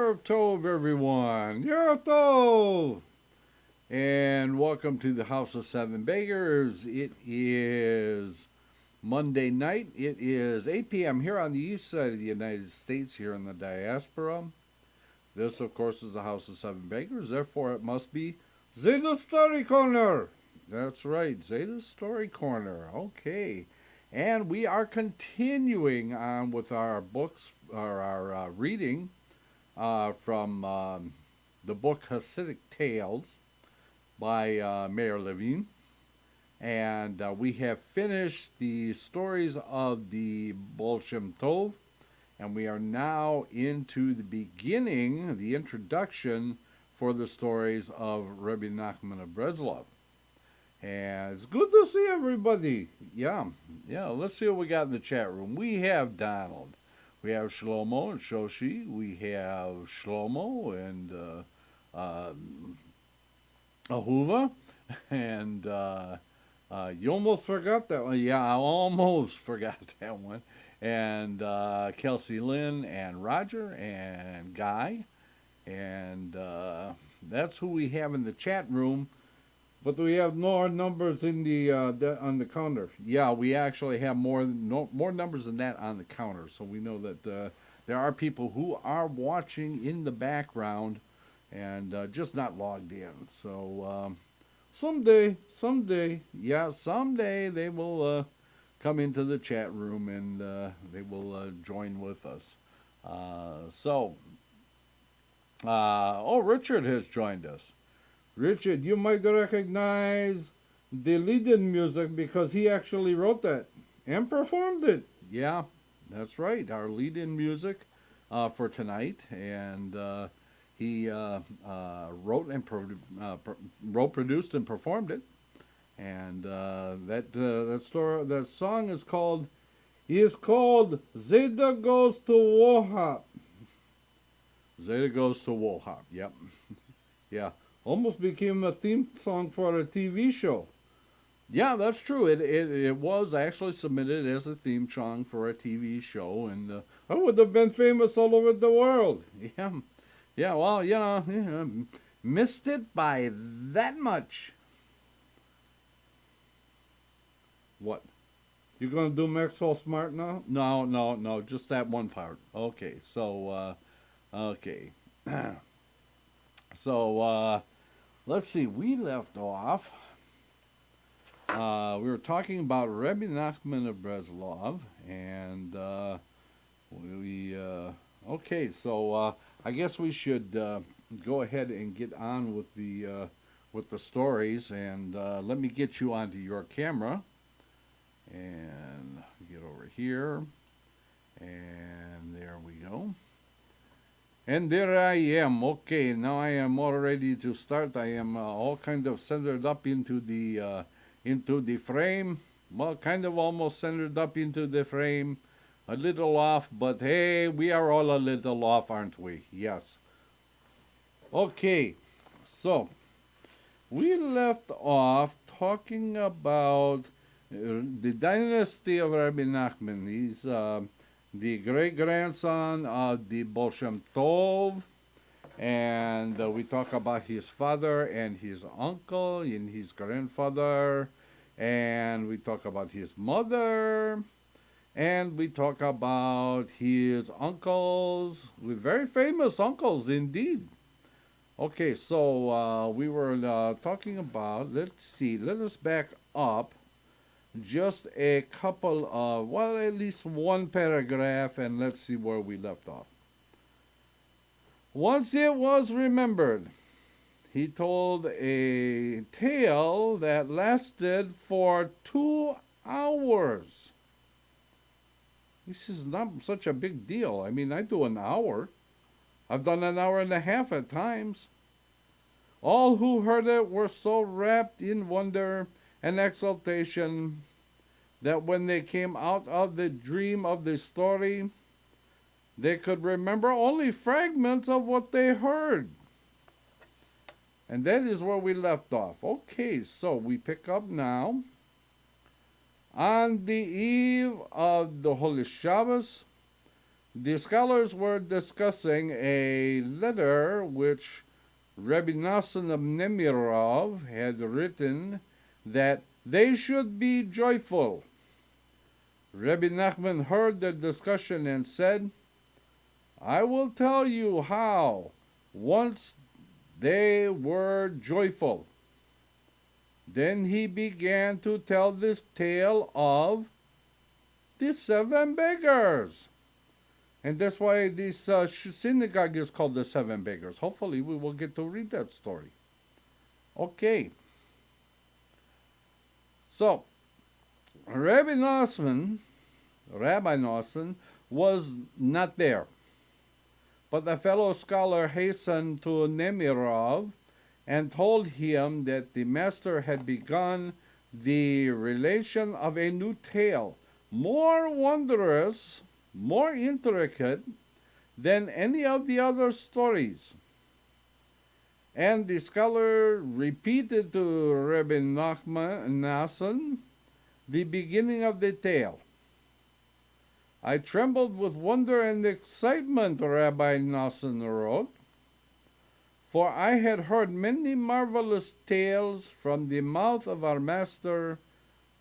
Erev Tov, everyone. Erev Tov. And welcome to the House of Seven Beggars. It is Monday night. It is 8 p.m. here on the east side of the United States, here in the diaspora. This, of course, is the House of Seven Beggars. Therefore, it must be Zeyde's Story Corner. That's right, Zeyde's Story Corner. Okay. And we are continuing on with our books, or our reading from the book Chassidic Tales by Mayor Levine. And we have finished the stories of the Baal Shem Tov, and we are now into the beginning, the introduction for the stories of Rabbi Nachman of Breslov. And it's good to see everybody. Yeah, let's see what we got in the chat room. We have Donald. We have Shlomo and Shoshi. We have Shlomo and Ahuva. And you almost forgot that one. Yeah, I almost forgot that one. And Kelsey Lynn and Roger and Guy. And that's who we have in the chat room. But we have more numbers in the on the counter. Yeah, we actually have more numbers than that on the counter. So we know that there are people who are watching in the background and just not logged in. So someday, yeah, someday they will come into the chat room and they will join with us. Oh, Richard has joined us. Richard, you might recognize the lead-in music because he actually wrote that and performed it. Yeah, that's right, our lead-in music for tonight. And he wrote, produced, and performed it. And that song is called Zeyde Goes to Wohop. Zeyde Goes to Wohop, yep. Yeah. Almost became a theme song for a TV show. Yeah, that's true. It was actually submitted as a theme song for a TV show, and I would have been famous all over the world. Yeah. Well, missed it by that much. What? You gonna do Maxwell Smart now? No. Just that one part. Okay. So, okay. So. Let's see, we left off. We were talking about Rabbi Nachman of Breslov, and okay, so I guess we should go ahead and get on with the stories, and let me get you onto your camera, and get over here, and there we go. And there I am. Okay, now I am all ready to start. I am all kind of centered up into the frame. Well, kind of almost centered up into the frame. A little off, but hey, we are all a little off, aren't we? Yes. Okay, so we left off talking about the dynasty of Rabbi Nachman. He's the great-grandson of the Baal Shem Tov, and we talk about his father and his uncle and his grandfather, and we talk about his mother, and we talk about his uncles, with very famous uncles indeed. Okay, so we were talking about, let's see, let us back up just a couple of, well, at least one paragraph, and let's see where we left off. Once it was remembered, he told a tale that lasted for 2 hours. This is not such a big deal. I mean, I do an hour. I've done an hour and a half at times. All who heard it were so wrapped in wonder and exultation that when they came out of the dream of the story, they could remember only fragments of what they heard. And that is where we left off. Okay, so we pick up now. On the eve of the Holy Shabbos, The scholars were discussing a letter which Rabbi Nassan of Nemirov had written that they should be joyful. Rabbi Nachman heard the discussion and said, I will tell you how once they were joyful. Then he began to tell this tale of the 7 beggars. And that's why this synagogue is called the 7 beggars. Hopefully we will get to read that story. Okay. So, Rabbi Nosson was not there. But a fellow scholar hastened to Nemirov and told him that the master had begun the relation of a new tale, more wondrous, more intricate than any of the other stories. And the scholar repeated to Rabbi Nassan the beginning of the tale. I trembled with wonder and excitement, Rabbi Nassan wrote, for I had heard many marvelous tales from the mouth of our master,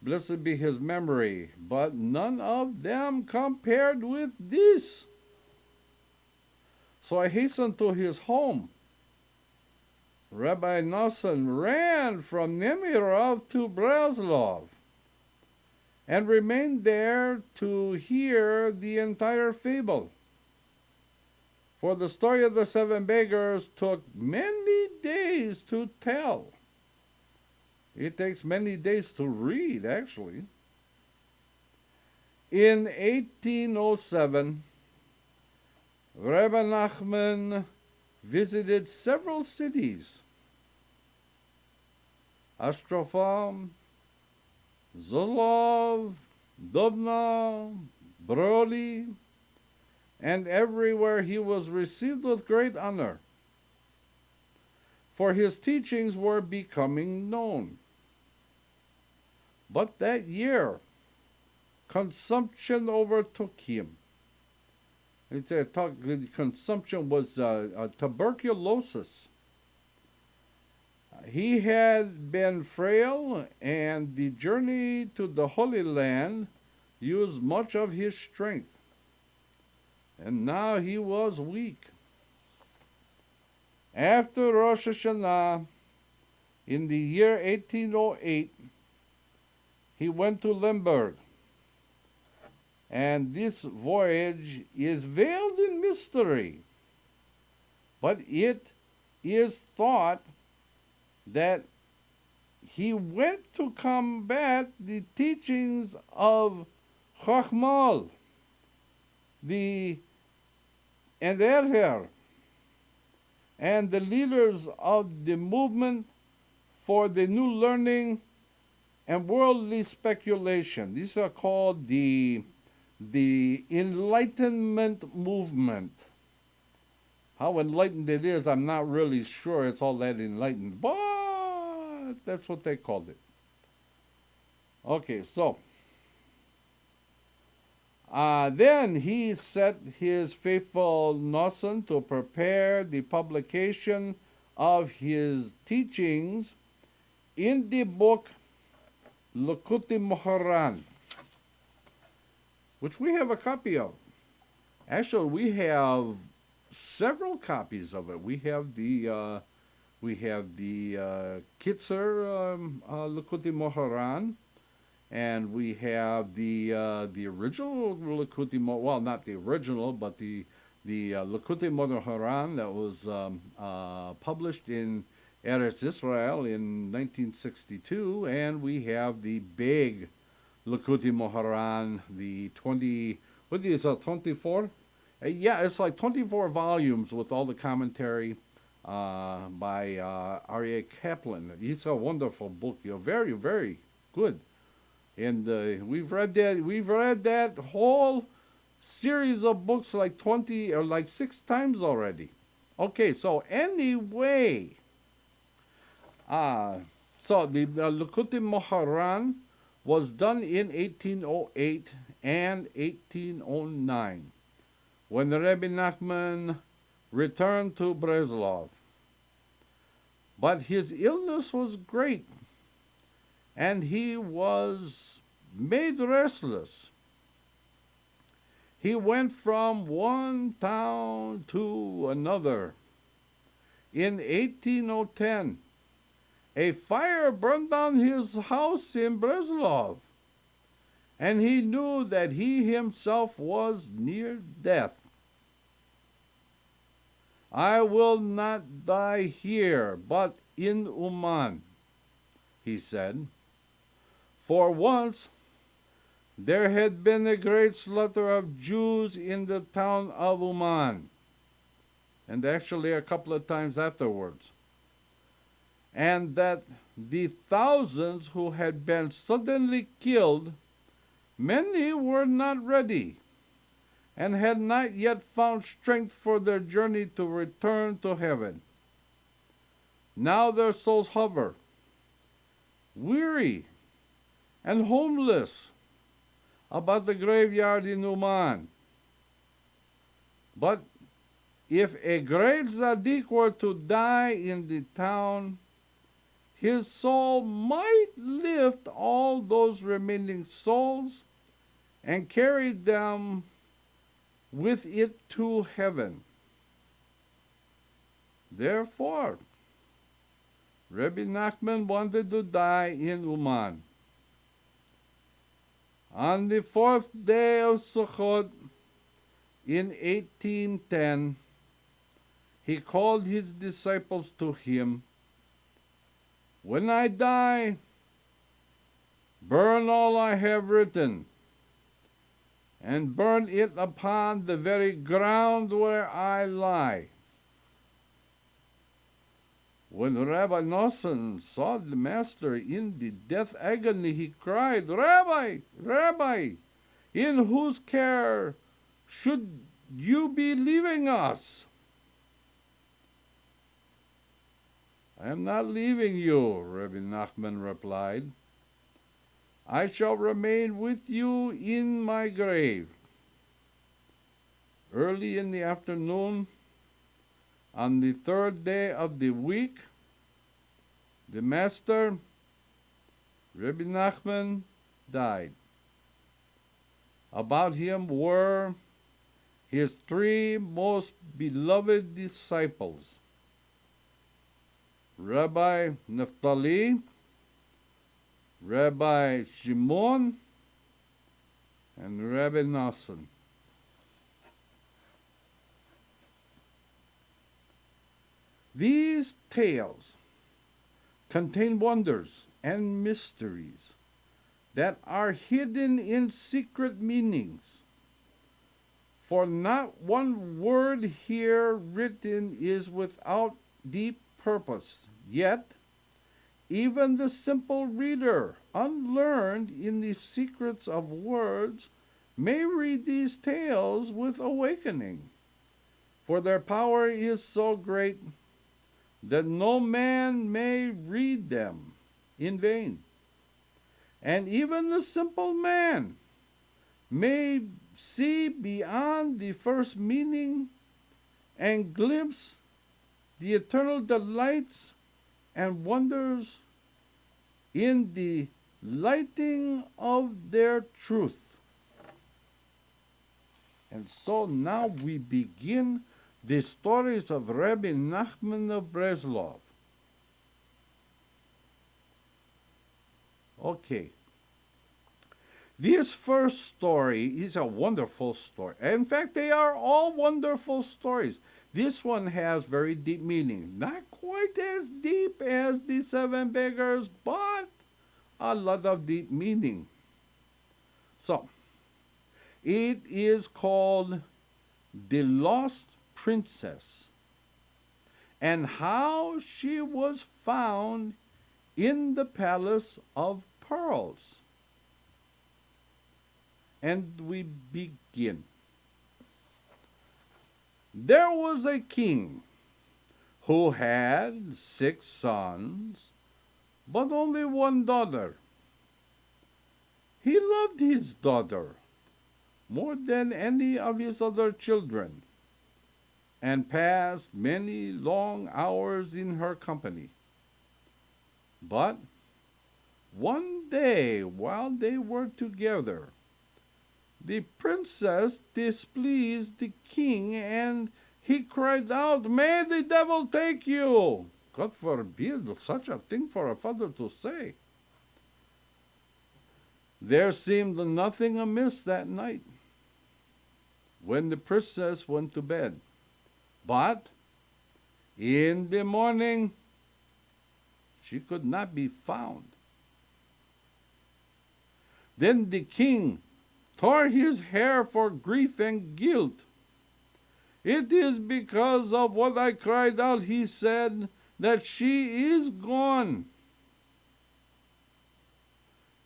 blessed be his memory, but none of them compared with this. So I hastened to his home. Rabbi Nassan ran from Nemirov to Breslov and remained there to hear the entire fable. For the story of the 7 beggars took many days to tell. It takes many days to read, actually. In 1807, Rabbi Nachman visited several cities: Astrakhan, Zolov, Dubna, Brody, and everywhere he was received with great honor, for his teachings were becoming known. But that year, consumption overtook him. Consumption was tuberculosis. He had been frail, and the journey to the Holy Land used much of his strength. And now he was weak. After Rosh Hashanah, in the year 1808, he went to Lemberg. And this voyage is veiled in mystery, but it is thought that he went to combat the teachings of Chachmal, the Enderher, and the leaders of the movement for the new learning and worldly speculation. These are called the Enlightenment movement. How enlightened it is, I'm not really sure it's all that enlightened, but that's what they called it. Okay, so then he set his faithful Nosson to prepare the publication of his teachings in the book Likutei Moharan, which we have a copy of. Actually, we have several copies of it. We have the Kitzer Likutei Moharan, and we have the original Likutei Moharan. Well, not the original, but the Likutei Moharan that was published in Eretz Israel in 1962, and we have the big Likutei Moharan, the 20. What is it? 24? Yeah, it's like 24 volumes with all the commentary by Aryeh Kaplan. It's a wonderful book. You're very, very good. And we've read that whole series of books like 20 or like 6 times already. Okay, so anyway, so the Likutei Moharan was done in 1808 and 1809. when Rabbi Nachman returned to Breslov. But his illness was great, and he was made restless. He went from one town to another. In 1810, a fire burned down his house in Breslov, and he knew that he himself was near death. I will not die here, but in Uman, he said. For once there had been a great slaughter of Jews in the town of Uman, and actually a couple of times afterwards, and that the thousands who had been suddenly killed, many were not ready, and had not yet found strength for their journey to return to heaven. Now their souls hover, weary and homeless, about the graveyard in Uman. But if a great tzaddik were to die in the town, his soul might lift all those remaining souls and carry them with it to heaven. Therefore, Rabbi Nachman wanted to die in Uman. On the 4th day of Sukkot in 1810, he called his disciples to him. When I die, burn all I have written, and burn it upon the very ground where I lie. When Rabbi Nosson saw the Master in the death agony, he cried, Rabbi, Rabbi, in whose care should you be leaving us? I am not leaving you, Rabbi Nachman replied. I shall remain with you in my grave. Early in the afternoon, on the 3rd day of the week, the Master, Rabbi Nachman, died. About him were his 3 most beloved disciples, Rabbi Naphtali, Rabbi Shimon, and Rabbi Nosson. These tales contain wonders and mysteries that are hidden in secret meanings. For not one word here written is without deep purpose. Yet, even the simple reader, unlearned in the secrets of words, may read these tales with awakening, for their power is so great that no man may read them in vain. And even the simple man may see beyond the first meaning and glimpse the eternal delights and wonders in the lighting of their truth. And so now we begin the stories of Rabbi Nachman of Breslov. Okay. This first story is a wonderful story. In fact, they are all wonderful stories. This one has very deep meaning. Not quite as deep as the 7 beggars, but a lot of deep meaning. So, it is called The Lost Princess, and how she was found in the Palace of Pearls. And we begin. There was a king who had 6 sons, but only 1 daughter. He loved his daughter, more than any of his other children, and passed many long hours in her company. But one day, while they were together, the princess displeased the king, and he cried out, "May the devil take you!" God forbid such a thing for a father to say. There seemed nothing amiss that night when the princess went to bed. But in the morning she could not be found. Then the king tore his hair for grief and guilt. "It is because of what I cried out," he said, "that she is gone."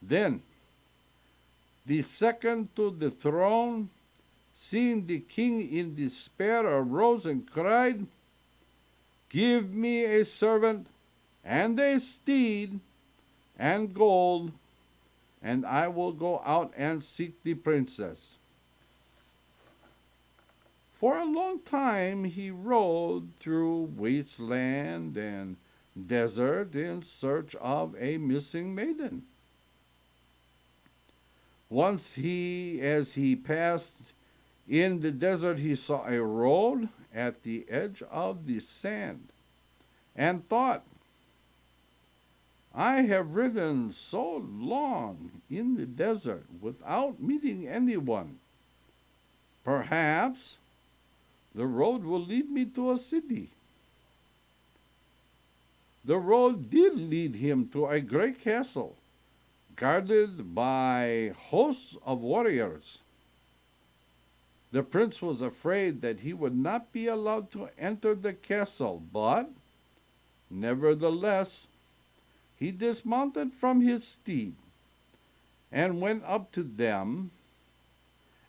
Then the second to the throne, seeing the king in despair, arose and cried, "Give me a servant and a steed and gold, and I will go out and seek the princess." For a long time he rode through wasteland and desert in search of a missing maiden. Once as he passed in the desert, he saw a road at the edge of the sand and thought, "I have ridden so long in the desert without meeting anyone. Perhaps the road will lead me to a city." The road did lead him to a great castle, guarded by hosts of warriors. The prince was afraid that he would not be allowed to enter the castle, but nevertheless he dismounted from his steed and went up to them,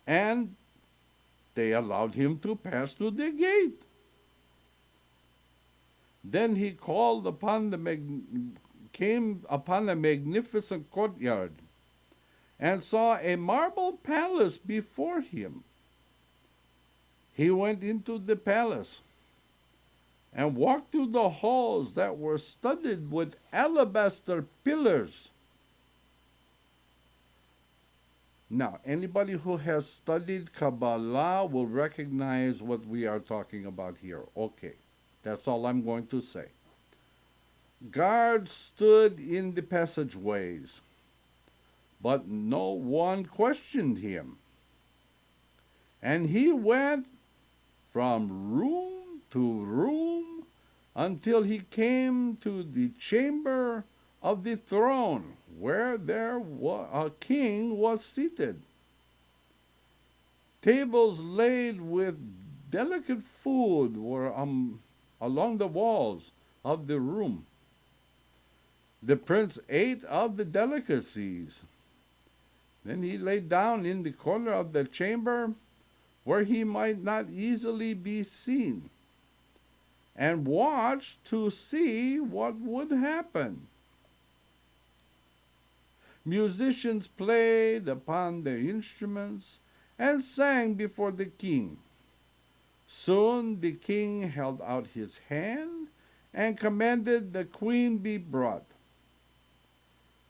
and they allowed him to pass through the gate. Then he came upon a magnificent courtyard and saw a marble palace before him. He went into the palace and walked through the halls that were studded with alabaster pillars. Now, anybody who has studied Kabbalah will recognize what we are talking about here. Okay, that's all I'm going to say. Guards stood in the passageways, but no one questioned him. And he went from room to room until he came to the chamber of the throne, where a king was seated. Tables laid with delicate food were along the walls of the room. The prince ate of the delicacies. Then he lay down in the corner of the chamber, where he might not easily be seen, and watched to see what would happen. Musicians played upon their instruments and sang before the king. Soon the king held out his hand and commanded the queen be brought.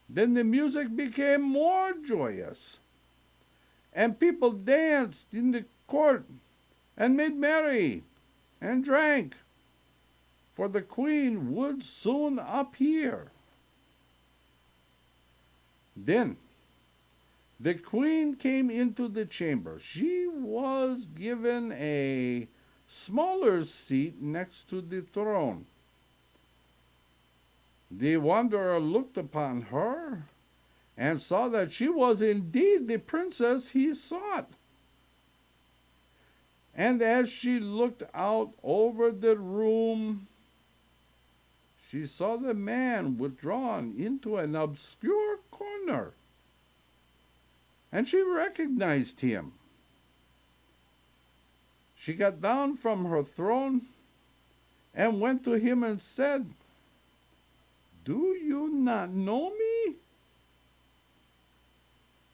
Then the music became more joyous, and people danced in the court and made merry and drank, for the queen would soon appear. Then the queen came into the chamber. She was given a smaller seat next to the throne. The wanderer looked upon her and saw that she was indeed the princess he sought. And as she looked out over the room, she saw the man withdrawn into an obscure corner, and she recognized him. She got down from her throne and went to him and said, "Do you not know me?"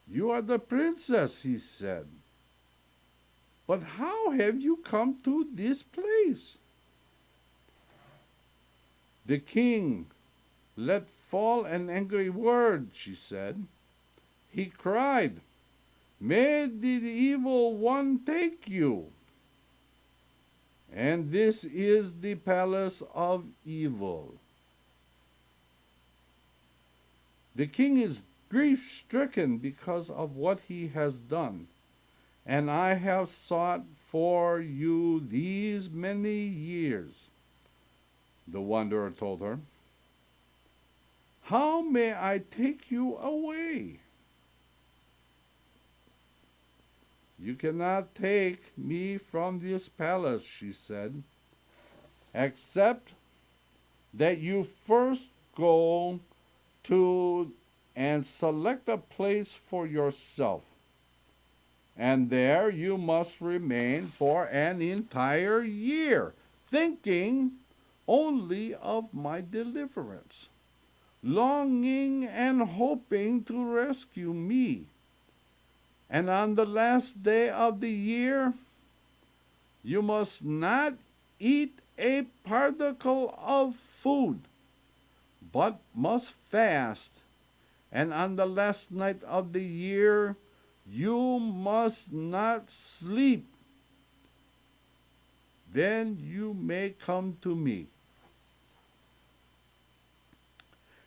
"You are the princess," he said. But how have you come to this place? The king let fall an angry word, she said. He cried, "May the evil one take you! And this is the palace of evil." The king is grief-stricken because of what he has done, and I have sought for you these many years, the wanderer told her. How may I take you away? You cannot take me from this palace, she said, except that you first go to and select a place for yourself, and there you must remain for an entire year, thinking only of my deliverance, longing and hoping to rescue me. And on the last day of the year, you must not eat a particle of food, but must fast. And on the last night of the year, you must not sleep. Then you may come to me.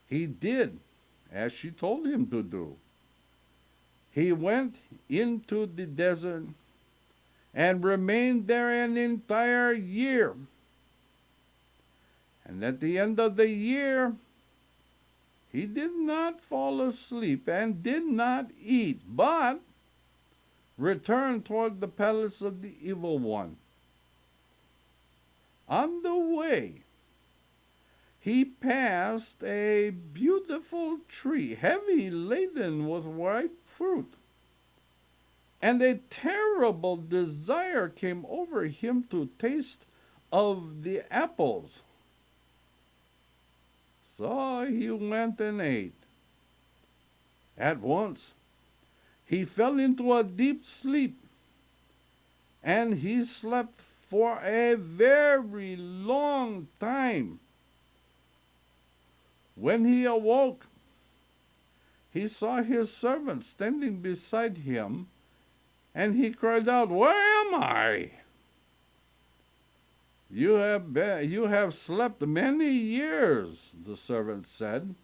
He did as she told him to do. He went into the desert and remained there an entire year. And at the end of the year, he did not fall asleep and did not eat, but returned toward the palace of the evil one. On the way, he passed a beautiful tree, heavy laden with ripe fruit. And a terrible desire came over him to taste of the apples. So he went and ate. At once, he fell into a deep sleep, and he slept for a very long time. When he awoke, he saw his servant standing beside him, and he cried out, "Where am I?" You have slept many years," the servant said.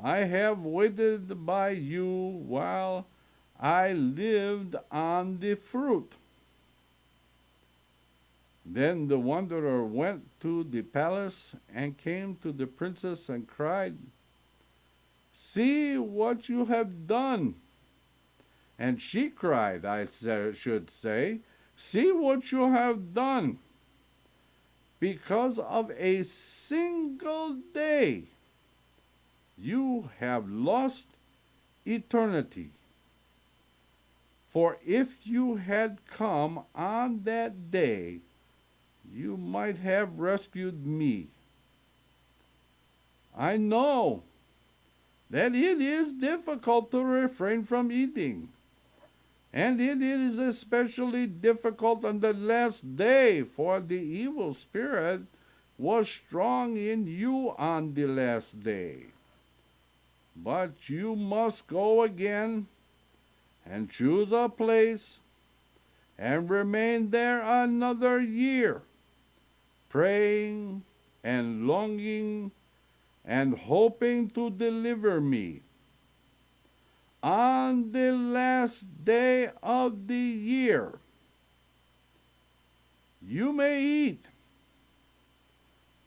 "I have waited by you while I lived on the fruit." Then the wanderer went to the palace and came to the princess and cried, "See what you have done." And she cried, I should say, "See what you have done. Because of a single day, you have lost eternity. For if you had come on that day, you might have rescued me. I know that it is difficult to refrain from eating, and it is especially difficult on the last day, for the evil spirit was strong in you on the last day. But you must go again and choose a place and remain there another year, praying and longing and hoping to deliver me. On the last day of the year, you may eat,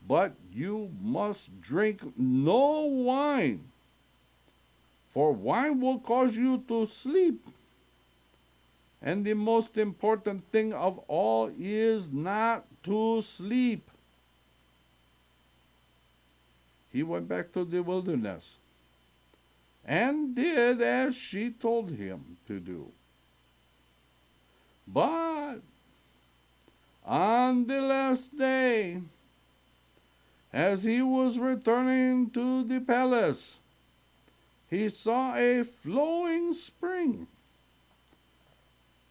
but you must drink no wine, for wine will cause you to sleep. And the most important thing of all is not to sleep." He went back to the wilderness and did as she told him to do. But on the last day, as he was returning to the palace, he saw a flowing spring.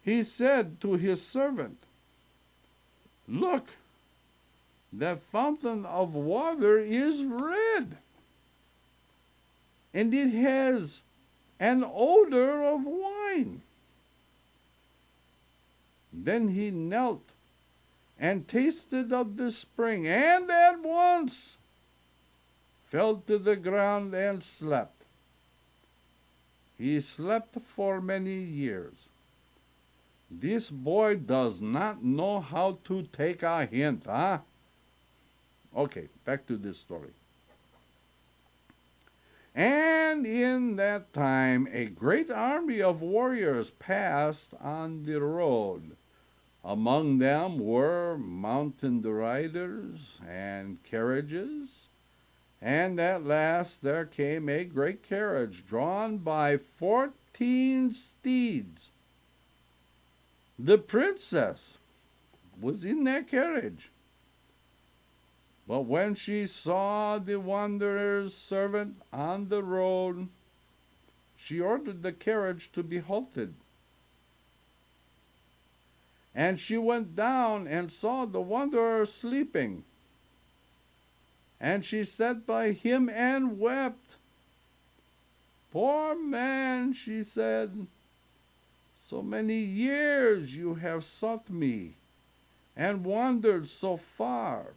he said to his servant, "Look, that fountain of water is red, and it has an odor of wine." Then he knelt and tasted of the spring, and at once fell to the ground and slept. He slept for many years. This boy does not know how to take a hint, huh? Okay, back to this story. And in that time a great army of warriors passed on the road. Among them were mountain riders and carriages, and at last there came a great carriage drawn by 14 steeds. The princess was in that carriage. But when she saw the wanderer's servant on the road, she ordered the carriage to be halted. And she went down and saw the wanderer sleeping. And she sat by him and wept. "Poor man," she said, "so many years you have sought me, and wandered so far,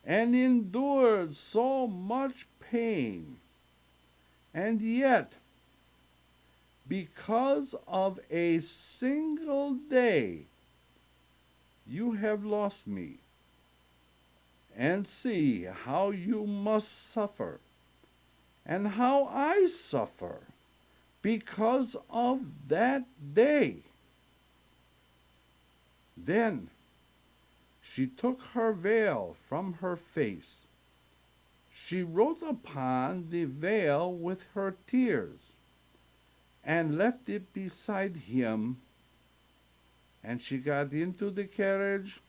and endured so much pain, and yet, because of a single day, you have lost me. And see how you must suffer, and how I suffer, because of that day." Then she took her veil from her face. She wrote upon the veil with her tears, and left it beside him. And she got into the carriage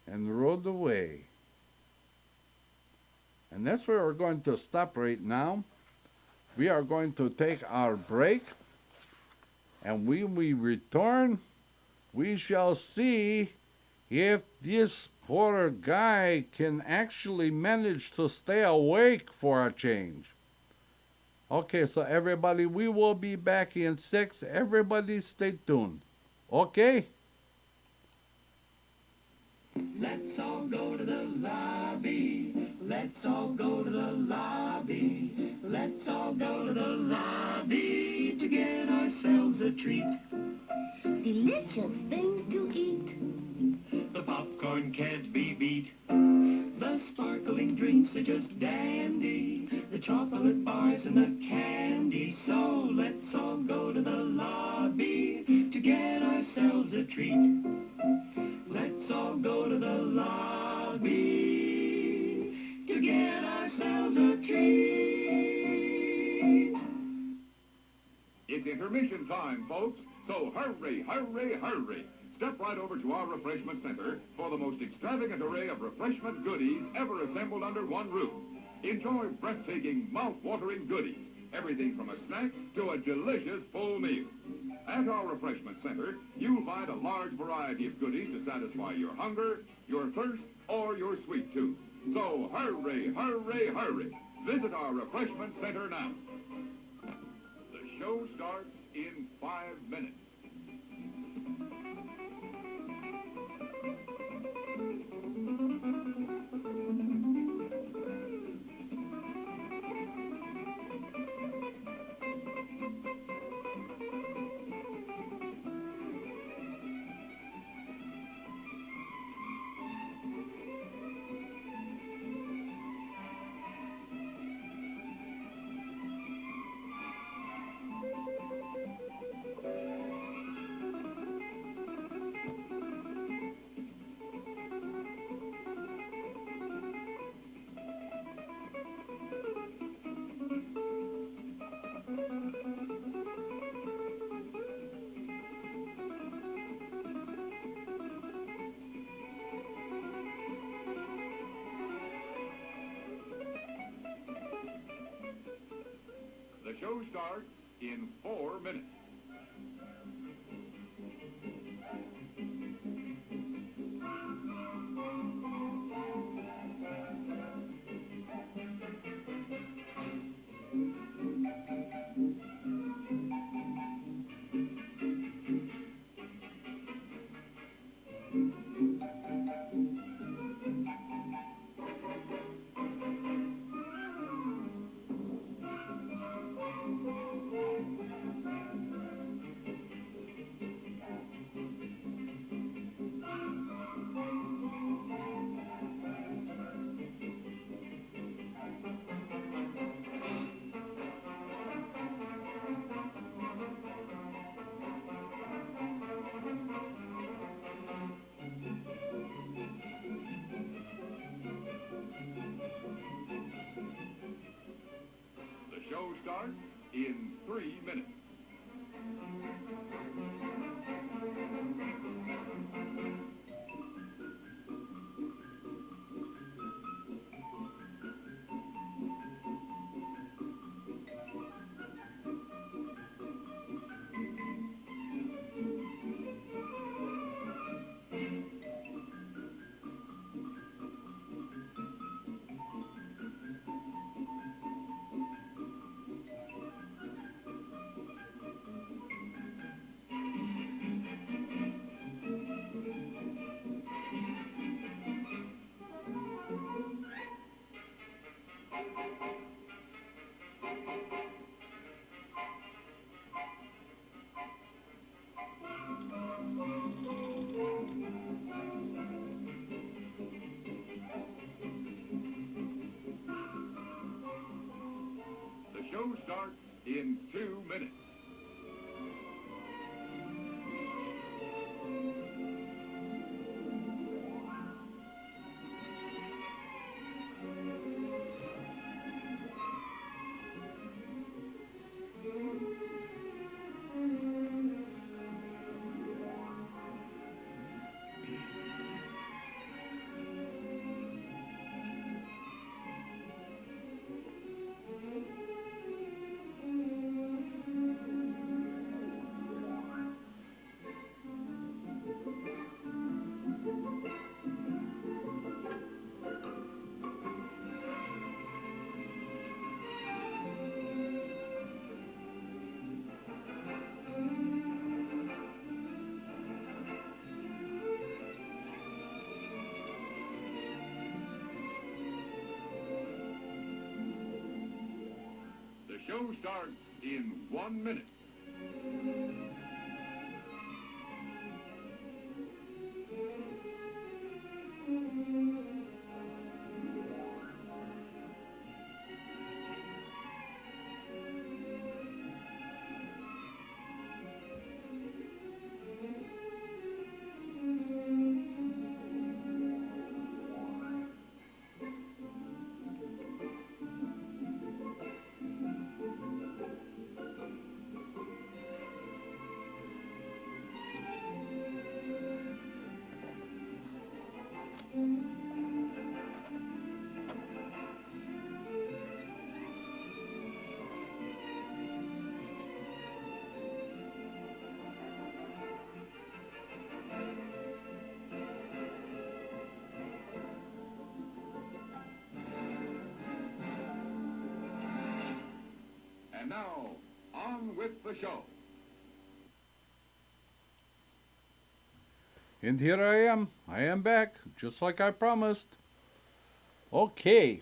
and rode away. And that's where we're going to stop right now. We are going to take our break, and when we return, we shall see if this poor guy can actually manage to stay awake for a change. Okay, so everybody, we will be back in 6. Everybody stay tuned. Okay? Let's all go to the lobby. Let's all go to the lobby. Let's all go to the lobby to get ourselves a treat. Delicious things to eat. The popcorn can't be beat. The sparkling drinks are just dandy. The chocolate bars and the candy. So let's all go to the lobby to get ourselves a treat. Let's all go to the lobby to get ourselves a treat. It's intermission time, folks, so hurry, hurry, hurry. Step right over to our refreshment center for the most extravagant array of refreshment goodies ever assembled under one roof. Enjoy breathtaking, mouth-watering goodies, everything from a snack to a delicious full meal. At our refreshment center, you'll find a large variety of goodies to satisfy your hunger, your thirst, or your sweet tooth. So hurry, hurry, hurry. Visit our refreshment center now. The show starts in 5 minutes. The show starts in 4 minutes. The show starts in 3 minutes. The show starts in 2 minutes. The show starts in 1 minute. And now, on with the show. And here I am. I am back, just like I promised. Okay.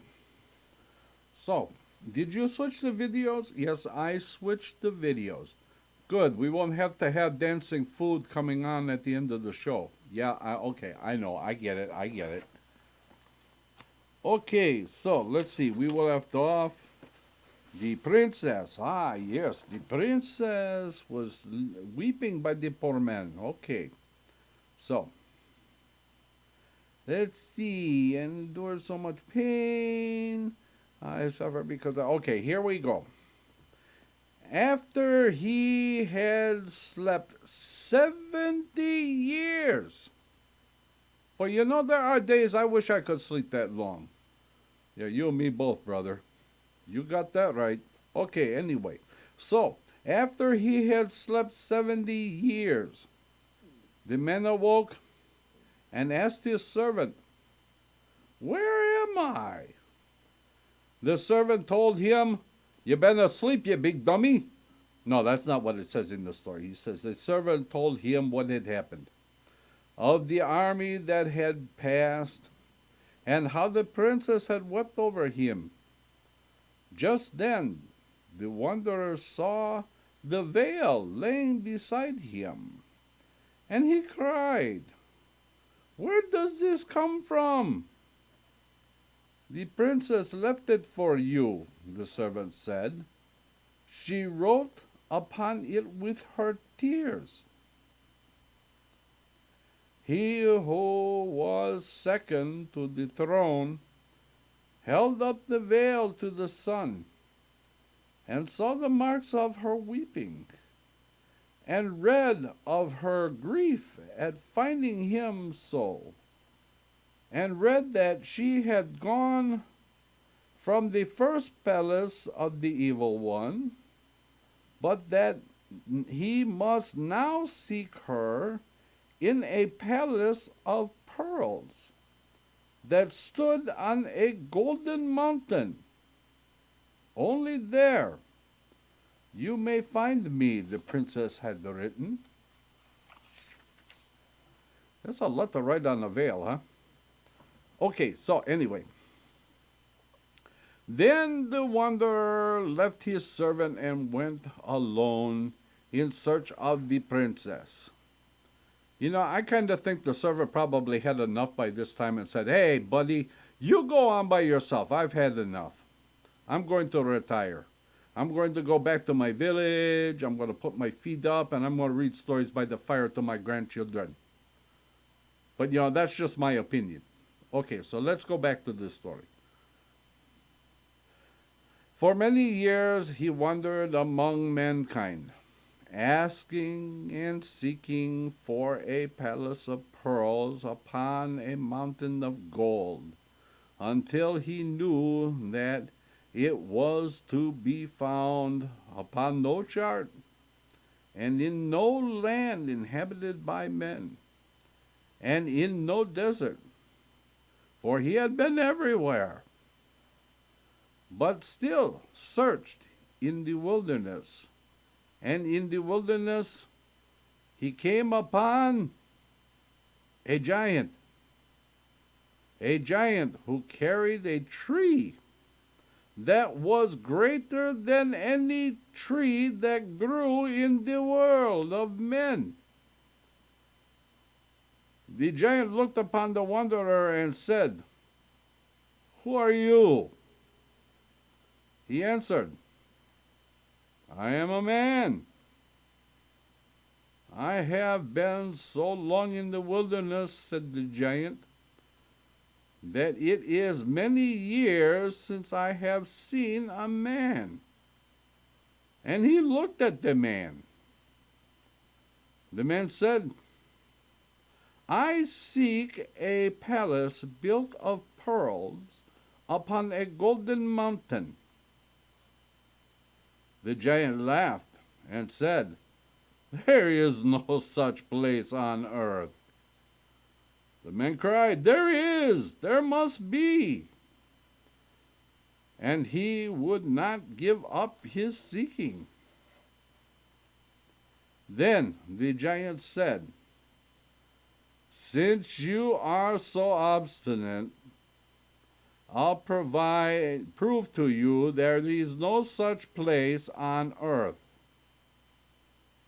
So, did you switch the videos? Yes, I switched the videos. Good. We won't have to have dancing food coming on at the end of the show. Yeah, okay. I know. I get it. I get it. Okay, so let's see. We will left off. The princess. Ah, yes. The princess was weeping by the poor man. Okay. So, let's see. Endured so much pain. I suffer because okay, here we go. After he had slept 70 years. Well, you know, there are days I wish I could sleep that long. Yeah, you and me both, brother. You got that right. Okay, anyway. So, after he had slept 70 years, the man awoke and asked his servant, "Where am I?" The servant told him, "You been asleep, you big dummy." No, that's not what it says in the story. He says the servant told him what had happened. of the army that had passed, and how the princess had wept over him. Just then the wanderer saw the veil laying beside him, and he cried, "Where does this come from?" "The princess left it for you," the servant said. "She wrote upon it with her tears." He who was second to the throne held up the veil to the sun, and saw the marks of her weeping, and read of her grief at finding him so, and read that she had gone from the first palace of the evil one, but that he must now seek her in a palace of pearls that stood on a golden mountain. "Only there you may find me," the princess had written. That's a lot to write on a veil, huh? Okay, so anyway. Then the wanderer left his servant and went alone in search of the princess. You know, I kind of think the servant probably had enough by this time and said, "Hey, buddy, you go on by yourself. I've had enough. I'm going to retire. I'm going to go back to my village. I'm going to put my feet up, and I'm going to read stories by the fire to my grandchildren." But, you know, that's just my opinion. Okay, so let's go back to this story. For many years he wandered among mankind, asking and seeking for a palace of pearls upon a mountain of gold, until he knew that it was to be found upon no chart, and in no land inhabited by men, and in no desert, for he had been everywhere, but still searched in the wilderness. And in the wilderness he came upon a giant who carried a tree that was greater than any tree that grew in the world of men. The giant looked upon the wanderer and said, "Who are you?" He answered, "I am a man. I have been so long in the wilderness," said the giant, "that it is many years since I have seen a man." And he looked at the man. The man said, "I seek a palace built of pearls upon a golden mountain." The giant laughed and said, "There is no such place on earth." The man cried, "There is, there must be." And he would not give up his seeking. Then the giant said, "Since you are so obstinate, I'll prove to you there is no such place on earth.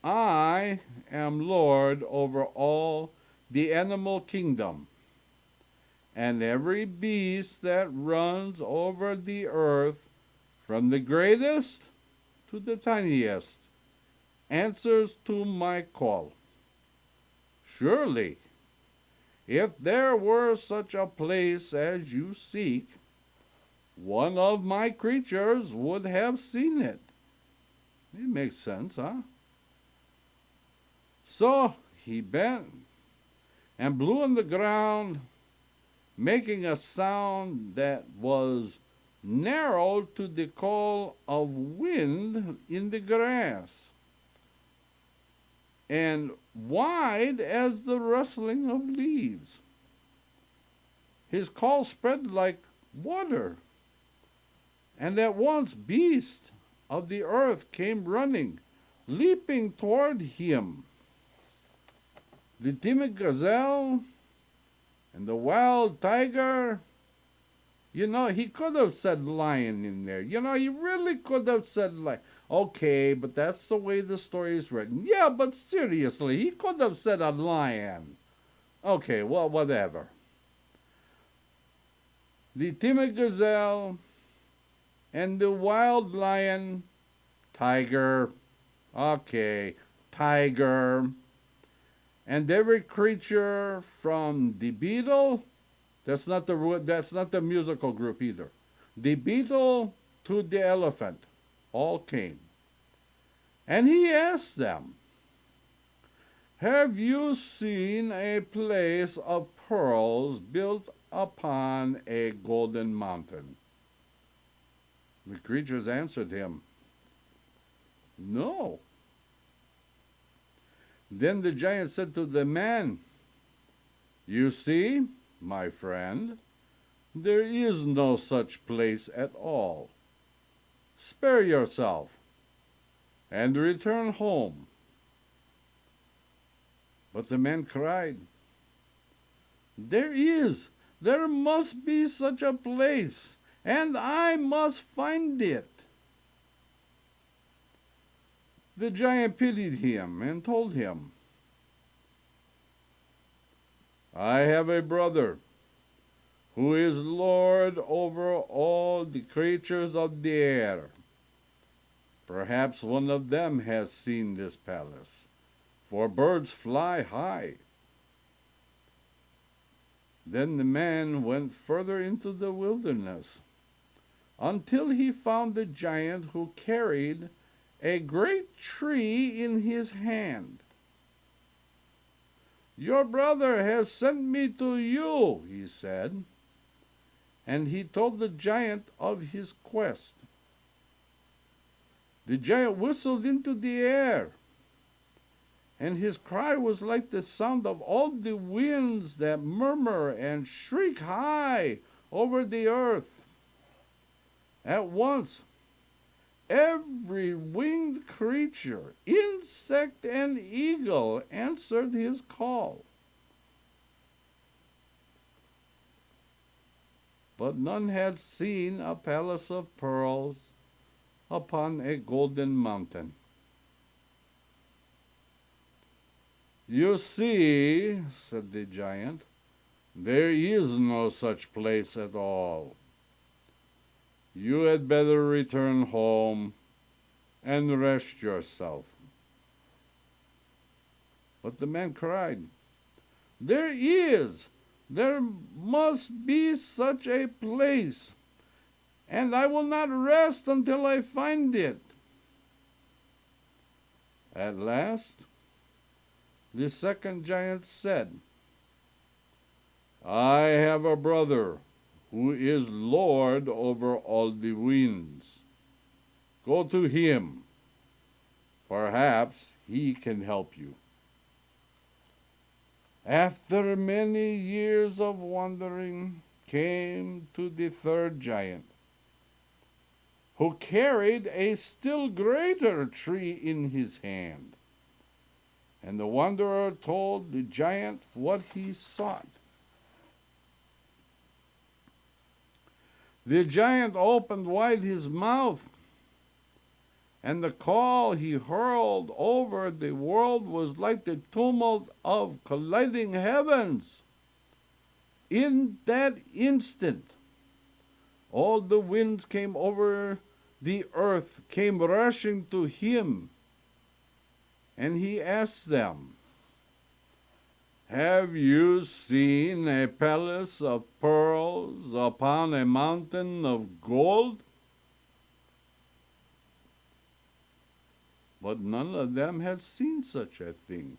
I am Lord over all the animal kingdom, and every beast that runs over the earth, from the greatest to the tiniest, answers to my call. Surely, if there were such a place as you seek, one of my creatures would have seen it." It makes sense, huh? So he bent and blew on the ground, making a sound that was narrow to the call of wind in the grass, and wide as the rustling of leaves. His call spread like water, and at once beasts of the earth came running, leaping toward him. the timid gazelle and the wild tiger. You know, he could have said lion in there. You know, he really could have said lion. Okay, but that's the way the story is written. Yeah, but seriously, he could have said a lion. Okay, well, whatever. The timid gazelle and the wild lion, tiger. Okay, tiger. And every creature from the beetle. That's not the musical group either. The beetle to the elephant all came. And he asked them, "Have you seen a place of pearls built upon a golden mountain?" The creatures answered him, "No." Then the giant said to the man, "You see, my friend, there is no such place at all. Spare yourself and return home." But the man cried, there must be such a place, and I must find it." The giant pitied him and told him, "I have a brother who is Lord over all the creatures of the air. Perhaps one of them has seen this palace, for birds fly high." Then the man went further into the wilderness until he found the giant who carried a great tree in his hand. "Your brother has sent me to you," he said, and he told the giant of his quest. The giant whistled into the air, and his cry was like the sound of all the winds that murmur and shriek high over the earth. At once, every winged creature, insect and eagle, answered his call. But none had seen a palace of pearls upon a golden mountain. "You see," said the giant, "there is no such place at all. You had better return home and rest yourself." But the man cried, there must be such a place, and I will not rest until I find it." At last, the second giant said, "I have a brother who is Lord over all the winds. Go to him. Perhaps he can help you." After many years of wandering, came to the third giant, who carried a still greater tree in his hand. And the wanderer told the giant what he sought. The giant opened wide his mouth, and the call he hurled over the world was like the tumult of colliding heavens. In that instant, all the winds came over the earth, came rushing to him, and he asked them, "Have you seen a palace of pearls upon a mountain of gold?" But none of them had seen such a thing.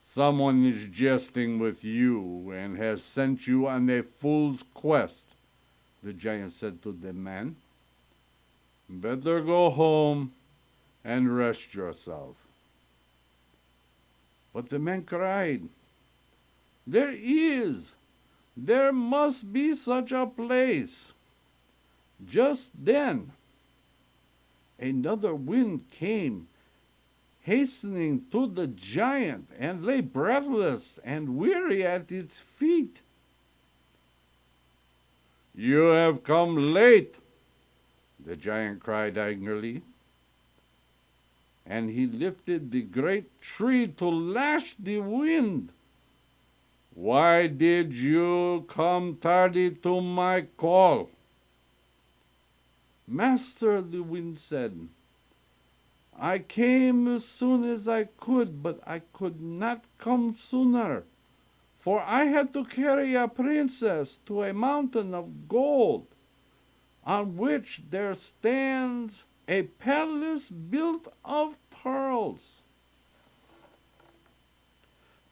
"Someone is jesting with you and has sent you on a fool's quest," the giant said to the man. "Better go home and rest yourself." But the man cried, there must be such a place." Just then, another wind came, hastening to the giant, and lay breathless and weary at its feet. "You have come late," the giant cried angrily, and he lifted the great tree to lash the wind. "Why did you come tardy to my call?" "Master," the wind said, "I came as soon as I could, but I could not come sooner, for I had to carry a princess to a mountain of gold, on which there stands a palace built of pearls."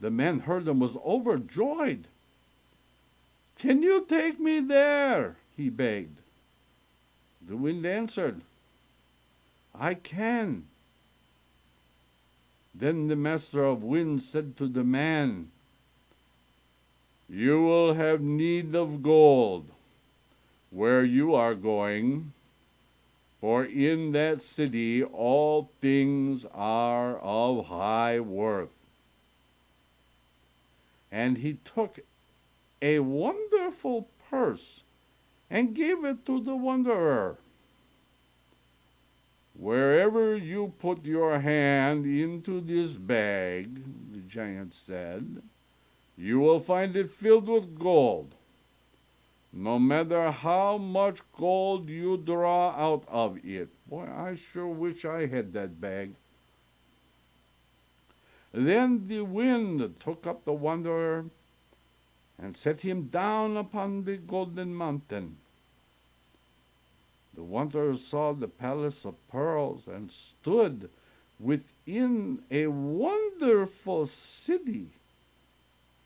The man heard and was overjoyed. "Can you take me there?" he begged. The wind answered, "I can." Then the master of winds said to the man, "You will have need of gold where you are going, for in that city all things are of high worth." And he took a wonderful purse and gave it to the wanderer. "Wherever you put your hand into this bag," the giant said, "you will find it filled with gold. No matter how much gold you draw out of it." Boy, I sure wish I had that bag. Then the wind took up the wanderer and set him down upon the golden mountain. The wanderer saw the palace of pearls and stood within a wonderful city.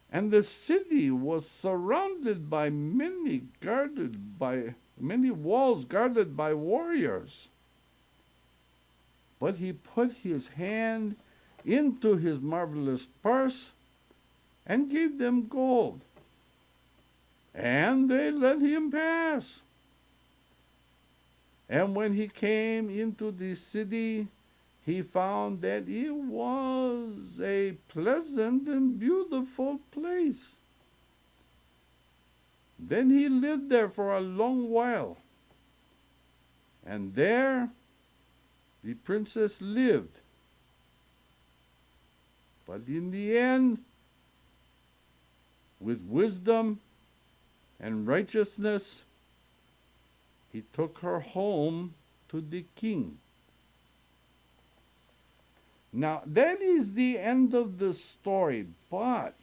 And the city was surrounded by many walls guarded by warriors. But he put his hand into his marvelous purse and gave them gold, and they let him pass. And when he came into the city, he found that it was a pleasant and beautiful place. Then he lived there for a long while, and there the princess lived. But in the end, with wisdom and righteousness, he took her home to the king. Now, that is the end of the story, but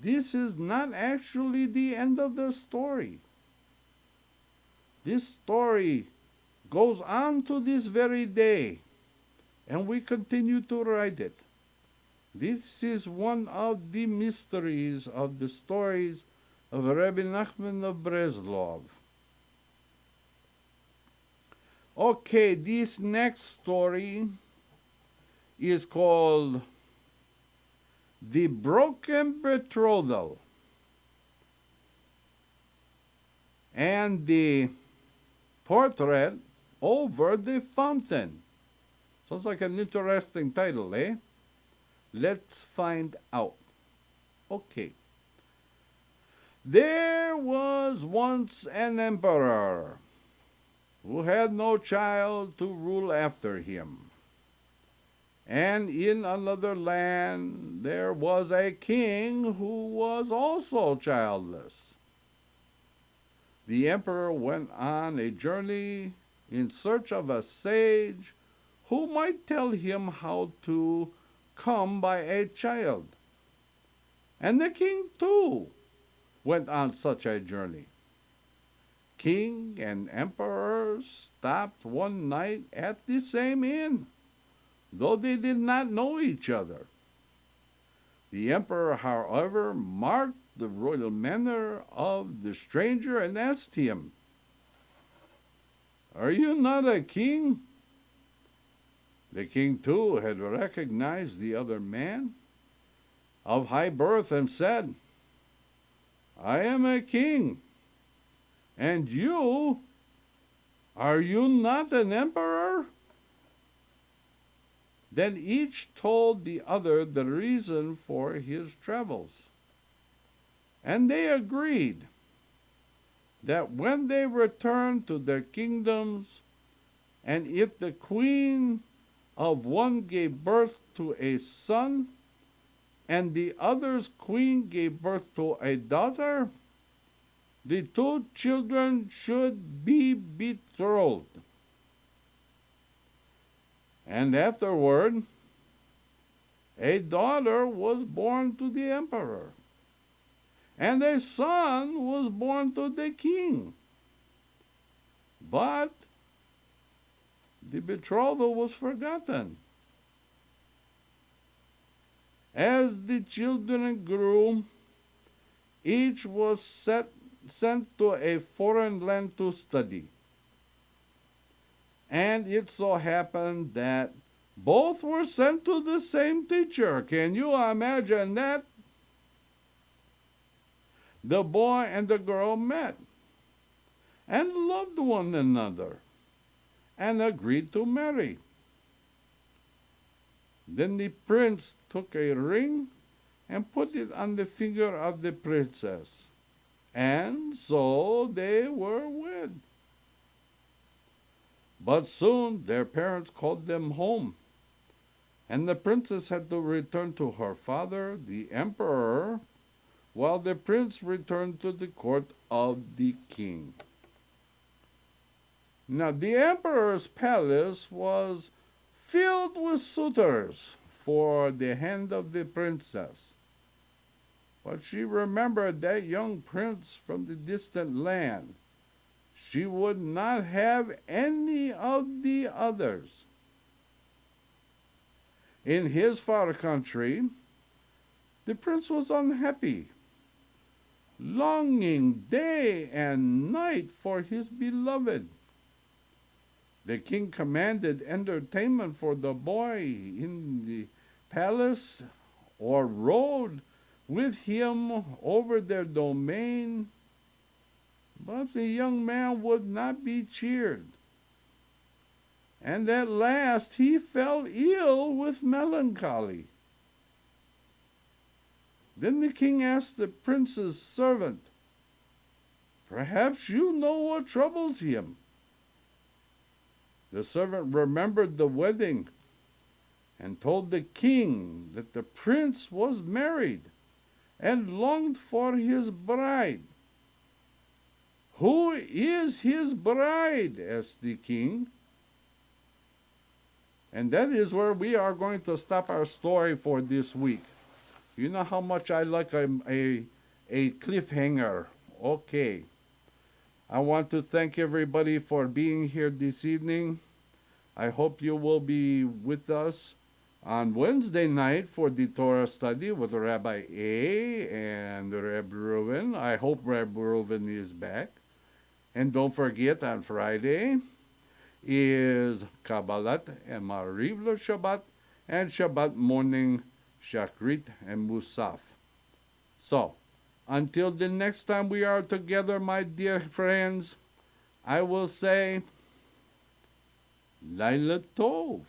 this is not actually the end of the story. This story goes on to this very day, and we continue to write it. This is one of the mysteries of the stories of Rabbi Nachman of Breslov. Okay, this next story is called The Broken Betrothal, and the portrait over the fountain. Sounds like an interesting title, eh? Let's find out. Okay. There was once an emperor who had no child to rule after him. And in another land there was a king who was also childless. The emperor went on a journey in search of a sage who might tell him how to come by a child. And the king too went on such a journey. King and emperor stopped one night at the same inn, though they did not know each other. The emperor, however, marked the royal manner of the stranger and asked him, "Are you not a king?" The king, too, had recognized the other man of high birth and said, "I am a king. And you, are you not an emperor?" Then each told the other the reason for his travels. And they agreed that when they returned to their kingdoms, and if the queen of one gave birth to a son, and the other's queen gave birth to a daughter, the two children should be betrothed. And afterward, a daughter was born to the emperor, and a son was born to the king. But the betrothal was forgotten. As the children grew, each was sent to a foreign land to study. And it so happened that both were sent to the same teacher. Can you imagine that? The boy and the girl met and loved one another and agreed to marry. Then the prince took a ring and put it on the finger of the princess, and so they were wed. But soon their parents called them home, and the princess had to return to her father, the emperor, while the prince returned to the court of the king. Now, the emperor's palace was filled with suitors for the hand of the princess. But she remembered that young prince from the distant land. She would not have any of the others. In his far country, the prince was unhappy, longing day and night for his beloved. The king commanded entertainment for the boy in the palace, or rode with him over their domain, but the young man would not be cheered. And at last he fell ill with melancholy. Then the king asked the prince's servant, "Perhaps you know what troubles him." The servant remembered the wedding and told the king that the prince was married and longed for his bride. "Who is his bride?" asked the king. And that is where we are going to stop our story for this week. You know how much I like a cliffhanger. Okay. I want to thank everybody for being here this evening. I hope you will be with us on Wednesday night for the Torah study with Rabbi A. and Reb Reuven. I hope Reb Reuven is back. And don't forget, on Friday is Kabbalat and Mariv Shabbat, and Shabbat morning Shakrit and Musaf. So, until the next time we are together, my dear friends, I will say, Laila Tov.